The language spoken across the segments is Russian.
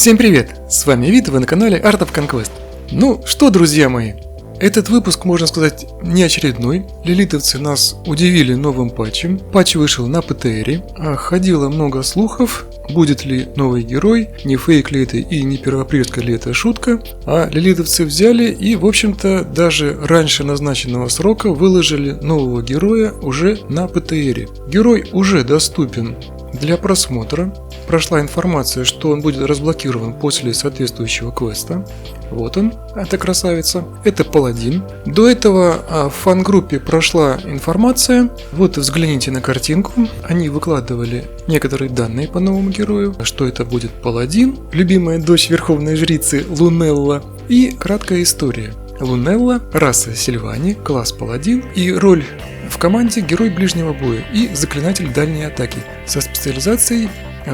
Всем привет! С вами Вит, вы на канале Art of Conquest. Ну что, друзья мои, этот выпуск, можно сказать, не очередной. Лилитовцы нас удивили новым патчем. Патч вышел на ПТРе. Ходило много слухов, будет ли новый герой, не фейк ли это и не первоапрельская ли это шутка. А лилитовцы взяли и, в общем-то, даже раньше назначенного срока выложили нового героя уже на ПТРе. Герой уже доступен для просмотра. Прошла информация, что он будет разблокирован после соответствующего квеста. Вот он, эта красавица. Это паладин. До этого в фан-группе прошла информация. Вот взгляните на картинку. Они выкладывали некоторые данные по новому герою. Что это будет паладин, любимая дочь верховной жрицы Лунелла. И краткая история. Лунелла, раса Сильвани, класс паладин и роль в команде герой ближнего боя и заклинатель дальней атаки со специализацией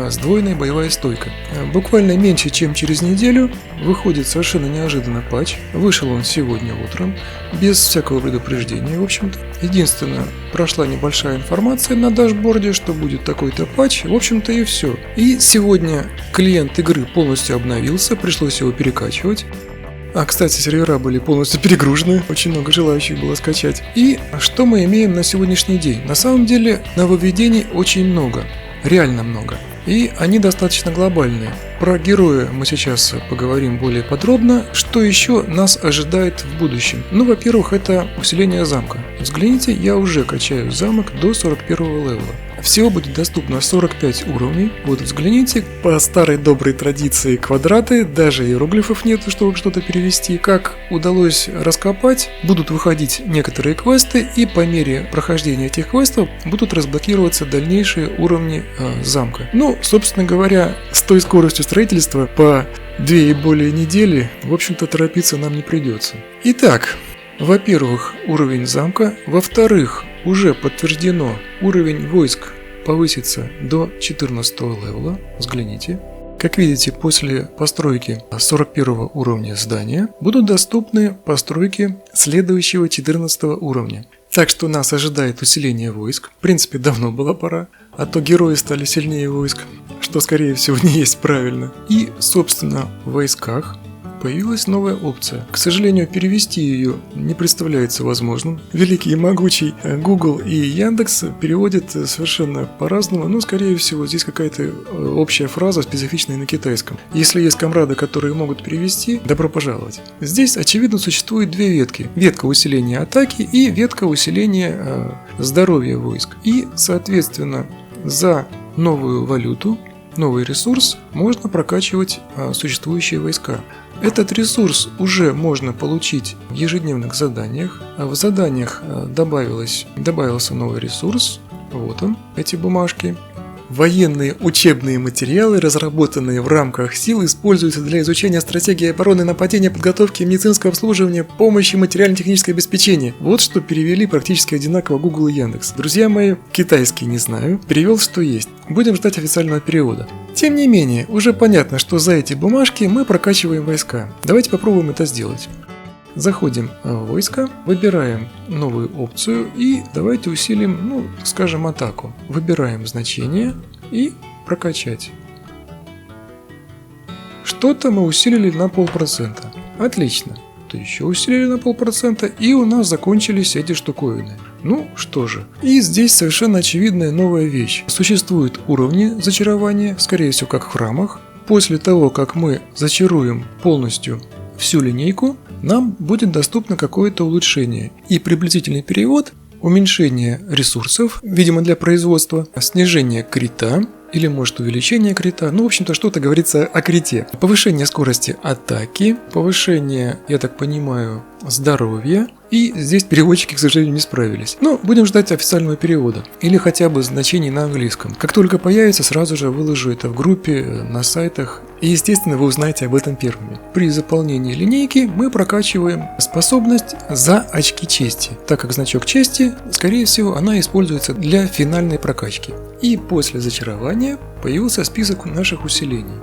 сдвоенная боевая стойка. Буквально меньше чем через неделю выходит совершенно неожиданно патч. Вышел он сегодня утром, без всякого предупреждения, в общем-то. Единственное, прошла небольшая информация на дашборде, что будет такой-то патч, в общем-то и все. И сегодня клиент игры полностью обновился, пришлось его перекачивать. Кстати, сервера были полностью перегружены, очень много желающих было скачать. И что мы имеем на сегодняшний день? На самом деле нововведений очень много, реально много. И они достаточно глобальные. Про героя мы сейчас поговорим более подробно. Что еще нас ожидает в будущем? Ну, во-первых, это усиление замка. Взгляните, я уже качаю замок до 41 левела. Всего будет доступно 45 уровней. Вот взгляните, по старой доброй традиции квадраты, даже иероглифов нету, чтобы что-то перевести. Как удалось раскопать, будут выходить некоторые квесты, и по мере прохождения этих квестов будут разблокироваться дальнейшие уровни замка. Ну, собственно говоря, с той скоростью строительства по 2 и более недели, в общем-то, торопиться нам не придется. Итак, во-первых, уровень замка. Во-вторых, уже подтверждено, уровень войск повысится до 14 левела. Взгляните. Как видите, после постройки 41 уровня здания будут доступны постройки следующего 14 уровня. Так что нас ожидает усиление войск. В принципе, давно была пора. А то герои стали сильнее войск, что скорее всего не есть правильно. И, собственно, в войсках появилась новая опция. К сожалению, перевести ее не представляется возможным. Великий и могучий Google и Яндекс переводят совершенно по-разному, но, скорее всего, здесь какая-то общая фраза, специфичная на китайском. Если есть комрады, которые могут перевести, добро пожаловать. Здесь, очевидно, существует две ветки. Ветка усиления атаки и ветка усиления здоровья войск. И, соответственно, за новую валюту, новый ресурс можно прокачивать существующие войска. Этот ресурс уже можно получить в ежедневных заданиях. В заданиях добавился новый ресурс. Вот он, эти бумажки. Военные учебные материалы, разработанные в рамках сил, используются для изучения стратегии обороны, нападения, подготовки, медицинского обслуживания, помощи, материально-техническое обеспечение. Вот что перевели практически одинаково Google и Яндекс. Друзья мои, китайский не знаю, перевел что есть. Будем ждать официального перевода. Тем не менее, уже понятно, что за эти бумажки мы прокачиваем войска. Давайте попробуем это сделать. Заходим в войска, выбираем новую опцию и давайте усилим, скажем, атаку. Выбираем значение и прокачать. Что-то мы усилили на 0,5%. Отлично. То еще усилили на 0,5%, и у нас закончились эти штуковины. Ну что же. И здесь совершенно очевидная новая вещь. Существуют уровни зачарования, скорее всего, как в храмах. После того, как мы зачаруем полностью всю линейку, нам будет доступно какое-то улучшение. И приблизительный перевод – уменьшение ресурсов, видимо для производства, снижение крита, или может увеличение крита, в общем-то что-то говорится о крите. Повышение скорости атаки, повышение, я так понимаю, здоровья. И здесь переводчики, к сожалению, не справились. Но будем ждать официального перевода. Или хотя бы значений на английском. Как только появится, сразу же выложу это в группе, на сайтах. И, естественно, вы узнаете об этом первыми. При заполнении линейки мы прокачиваем способность за очки чести. Так как значок чести, скорее всего, она используется для финальной прокачки. И после зачарования появился список наших усилений.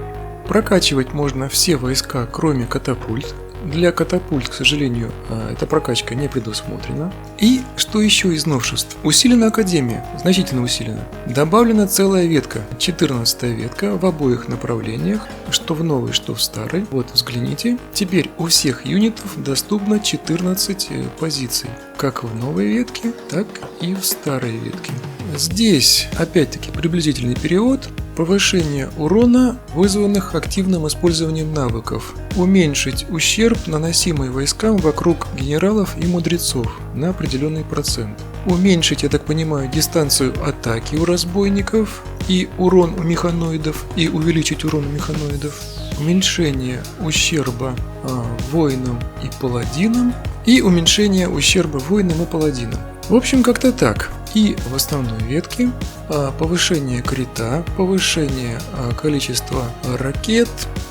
Прокачивать можно все войска, кроме катапульт. для катапульт, к сожалению, эта прокачка не предусмотрена. И что еще из новшеств? Усилена Академия, значительно усилена. Добавлена целая ветка, 14-я ветка в обоих направлениях, что в новой, что в старой. Вот, взгляните. Теперь у всех юнитов доступно 14 позиций, как в новой ветке, так и в старой ветке. Здесь, опять-таки, приблизительный перевод. Повышение урона, вызванных активным использованием навыков. Уменьшить ущерб, наносимый войскам вокруг генералов и мудрецов на определенный процент. Уменьшить, я так понимаю, дистанцию атаки у разбойников и урон у механоидов, и увеличить урон у механоидов. Уменьшение ущерба воинам и паладинам, и уменьшение ущерба воинам и паладинам. В общем, как-то так. И в основной ветке повышение крита, повышение количества ракет,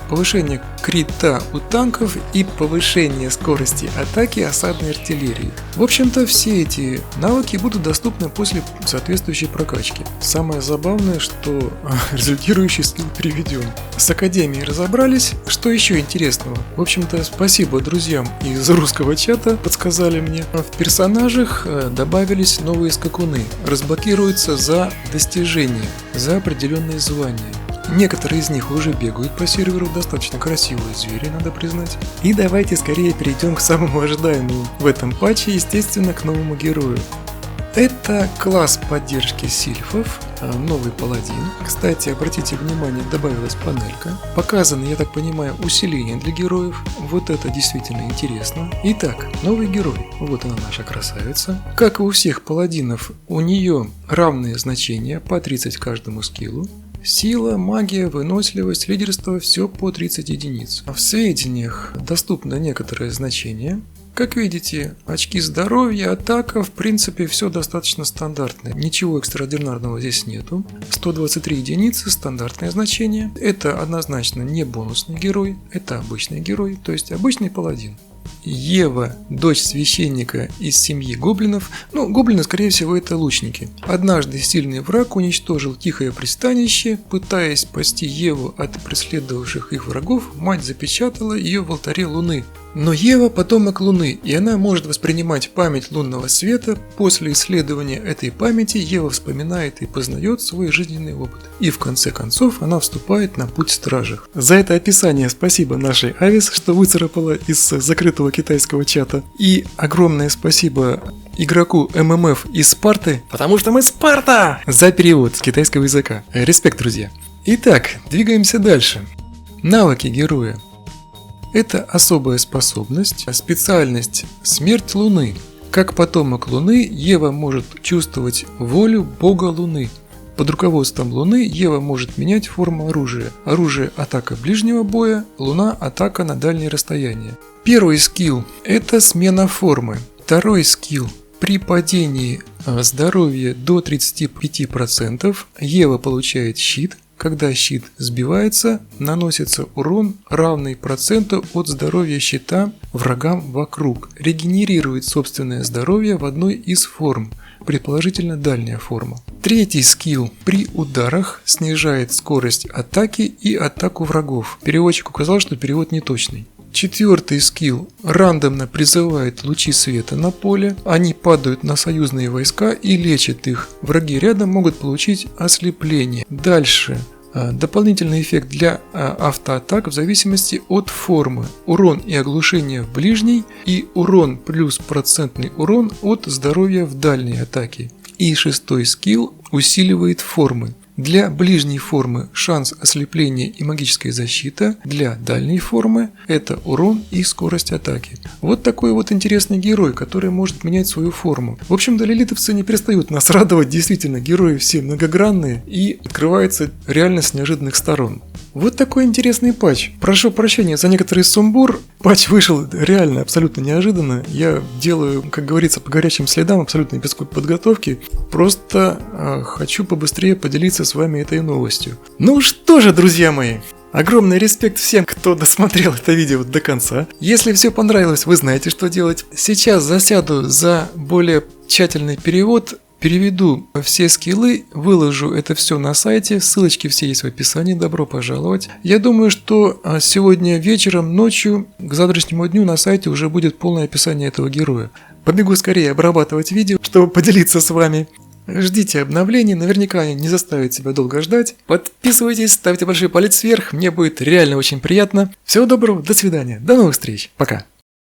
повышение крита у танков и повышение скорости атаки осадной артиллерии. В общем-то, все эти навыки будут доступны после соответствующей прокачки. Самое забавное, что результирующий скилл переведен. С Академией разобрались. Что еще интересного? В общем-то, спасибо друзьям из русского чата, подсказали мне. В персонажах добавились новые скакуны. Разблокируются за достижения, за определенные звания. Некоторые из них уже бегают по серверу, достаточно красивые звери, надо признать. И давайте скорее перейдем к самому ожидаемому в этом патче, естественно, к новому герою. Это класс поддержки сильфов, новый паладин. Кстати, обратите внимание, добавилась панелька. Показано, я так понимаю, усиление для героев. Вот это действительно интересно. Итак, новый герой. Вот она, наша красавица. Как и у всех паладинов, у нее равные значения, по 30 каждому скиллу. Сила, магия, выносливость, лидерство – все по 30 единиц. В сведениях доступно некоторые значения. Как видите, очки здоровья, атака, в принципе, все достаточно стандартное. Ничего экстраординарного здесь нету. 123 единицы, стандартное значение. Это однозначно не бонусный герой, это обычный герой, то есть обычный паладин. Ева, дочь священника из семьи гоблинов. Гоблины, скорее всего, это лучники. Однажды сильный враг уничтожил тихое пристанище. Пытаясь спасти Еву от преследовавших их врагов, мать запечатала ее в алтаре Луны. Но Ева – потомок Луны, и она может воспринимать память лунного света. После исследования этой памяти Ева вспоминает и познает свой жизненный опыт. И в конце концов она вступает на путь стражей. За это описание спасибо нашей Авис, что выцарапала из закрытого китайского чата. И огромное спасибо игроку ММФ из Спарты, потому что мы Спарта, за перевод с китайского языка. Респект, друзья. Итак, двигаемся дальше. Навыки героя. Это особая способность, специальность «Смерть Луны». Как потомок Луны, Ева может чувствовать волю Бога Луны. Под руководством Луны Ева может менять форму оружия. Оружие – атака ближнего боя, Луна – атака на дальние расстояния. Первый скилл – это смена формы. Второй скилл – при падении здоровья до 35% Ева получает щит. Когда щит сбивается, наносится урон, равный проценту от здоровья щита врагам вокруг. Регенерирует собственное здоровье в одной из форм, предположительно дальняя форма. Третий скилл при ударах снижает скорость атаки и атаку врагов. Переводчик указал, что перевод неточный. Четвертый скилл рандомно призывает лучи света на поле, они падают на союзные войска и лечат их. Враги рядом могут получить ослепление. Дальше. Дополнительный эффект для автоатак в зависимости от формы. Урон и оглушение в ближней и урон плюс процентный урон от здоровья в дальней атаке. И шестой скилл усиливает формы. Для ближней формы шанс ослепления и магическая защита, для дальней формы это урон и скорость атаки. Вот такой вот интересный герой, который может менять свою форму. В общем-то, лилитовцы не перестают нас радовать, действительно, герои все многогранные и открываются реально с неожиданных сторон. Вот такой интересный патч. Прошу прощения за некоторый сумбур. Патч вышел реально абсолютно неожиданно. Я делаю, как говорится, по горячим следам, абсолютно без подготовки. Просто хочу побыстрее поделиться с вами этой новостью. Ну что же, друзья мои, огромный респект всем, кто досмотрел это видео до конца. Если все понравилось, вы знаете, что делать. Сейчас засяду за более тщательный перевод переведу все скиллы, выложу это все на сайте, ссылочки все есть в описании, добро пожаловать. Я думаю, что сегодня вечером, ночью, к завтрашнему дню на сайте уже будет полное описание этого героя. Побегу скорее обрабатывать видео, чтобы поделиться с вами. Ждите обновлений, наверняка они не заставят себя долго ждать. Подписывайтесь, ставьте большой палец вверх, мне будет реально очень приятно. Всего доброго, до свидания, до новых встреч, пока.